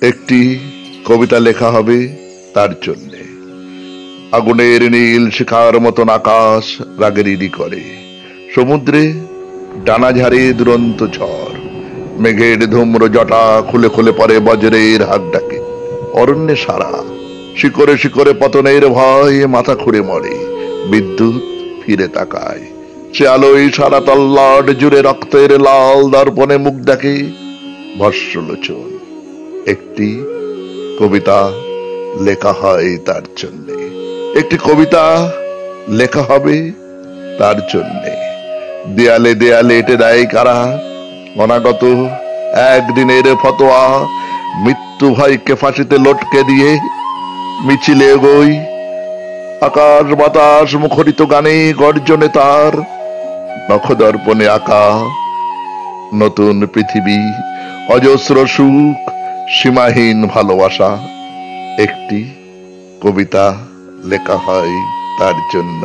একটি কবিতা লেখা হবে তার জন্য। আগুনের নীল শিখার মতন আকাশ রাগেরিডি করে, সমুদ্রে ডানা ঝাড়ে দুরন্ত ঝড়, মেঘের ধূম্র জটা খুলে খুলে পড়ে বজ্রের হাক ডাকে। অরণ্যে সারা শিকরে শিকরে পতনের ভয় মাথা খুঁড়ে মরে, বিদ্যুৎ ফিরে তাকায়, সে আলোয় সারা তল্লাট জুড়ে রক্তের লাল দর্পণে মুখ ডাকে ভস্মলোচন। একটি কবিতা লেখা হয় তার জন্যে, একটি কবিতা লেখা হবে তার জন্যে। দেয়ালে দেয়ালে এঁটে দেয় কারা অনাগত একদিনের ফতোয়া, মৃত্যু ভয়কে ফাঁসিতে লটকে দিয়ে মিছিলে এগোই, আকাশ বাতাস মুখরিত গানে গর্জনে তার, নখদর্পণে আঁকা নতুন পৃথিবী, অজস্র সুখ, সীমাহীন ভালোবাসা। একটি কবিতা লেখা হয় তার জন্য।